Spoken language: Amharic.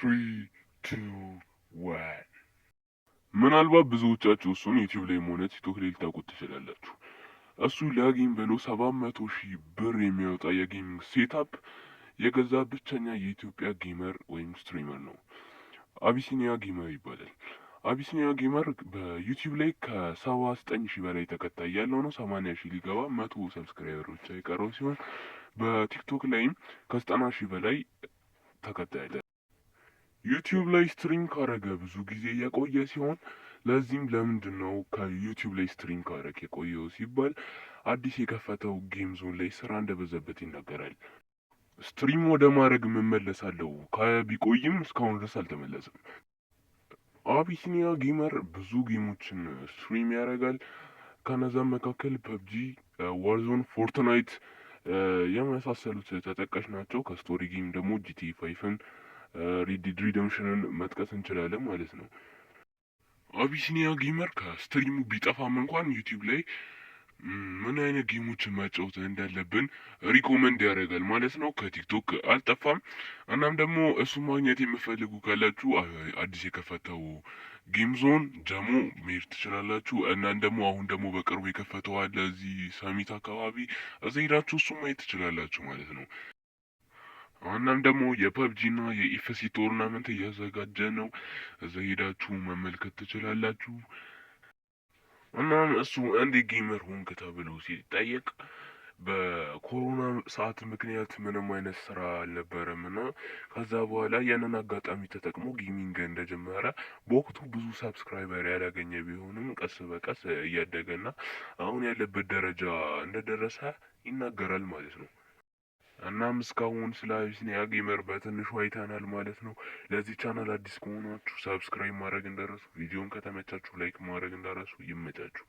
3 2 1 ምናልባት ብዙዎቻችሁ እሱን ዩቲዩብ ላይም ሆነ ቲክቶክ ላይ ልታውቁት ትችላላችሁ። እሱ ለጌም ብሎ 700,000 ብር የሚያወጣ የጌሚንግ ሴታፕ የገዛ ብቸኛ የኢትዮጵያ ጌመር ወይም ስትሪመር ነው። አቢሲኒያ ጌመር ይባላል። አቢሲኒያ ጌመር በዩቲዩብ ላይ ከ79,000 በላይ ተከታይ ያለው ነው። 80,000 ሊገባ 100 ሰብስክራይበሮች የቀረው ሲሆን በቲክቶክ ላይም ከ90,000 በላይ ተከታይ አለ። ዩቲዩብ ላይ ስትሪም ካረገ ብዙ ጊዜ የቆየ ሲሆን ለዚህም ለምንድን ነው ከዩቲዩብ ላይ ስትሪም ካረግ የቆየው ሲባል አዲስ የከፈተው ጌም ዞን ላይ ስራ እንደበዛበት ይናገራል። ስትሪም ወደ ማድረግ እመለሳለሁ ቢቆይም እስካሁን ድረስ አልተመለሰም። አቢሲኒያ ጌመር ብዙ ጌሞችን ስትሪም ያደርጋል። ከነዛም መካከል ፐብጂ፣ ዋርዞን፣ ፎርትናይት የመሳሰሉት ተጠቃሽ ናቸው። ከስቶሪ ጌም ደግሞ ጂቲኤ ፋይፍን ሬድ ዴድ ሪደምሽንን መጥቀስ እንችላለን ማለት ነው። አቢሲኒያ ጌመር ከስትሪሙ ቢጠፋም እንኳን ዩቲዩብ ላይ ምን አይነት ጌሞችን መጫወት እንዳለብን ሪኮመንድ ያደርጋል ማለት ነው። ከቲክቶክ አልጠፋም። እናም ደግሞ እሱ ማግኘት የምፈልጉ ካላችሁ አዲስ የከፈተው ጌም ዞን ጀሞ መሄድ ትችላላችሁ። እናም ደግሞ አሁን ደግሞ በቅርቡ የከፈተው አለ እዚህ ሰሚት አካባቢ፣ እዛ ሄዳችሁ እሱ ማየት ትችላላችሁ ማለት ነው። እናም ደግሞ የፐብጂና የኢፍሲ ቶርናመንት እያዘጋጀ ነው። እዛ ሄዳችሁ መመልከት ትችላላችሁ። እናም እሱ እንደ ጌመር ሆንክ ተብሎ ሲጠየቅ በኮሮና ሰዓት ምክንያት ምንም አይነት ስራ አልነበረም እና ከዛ በኋላ ያንን አጋጣሚ ተጠቅሞ ጌሚንግ እንደጀመረ በወቅቱ ብዙ ሰብስክራይበር ያላገኘ ቢሆንም ቀስ በቀስ እያደገና አሁን ያለበት ደረጃ እንደደረሰ ይናገራል ማለት ነው። እናም እስካሁን ስለ አቢሲኒያ ጌመር በትንሹ አይተናል ማለት ነው። ለዚህ ቻናል አዲስ ከሆናችሁ ሰብስክራይብ ማድረግ እንዳረሱ፣ ቪዲዮን ከተመቻችሁ ላይክ ማድረግ እንዳረሱ። ይመቻችሁ።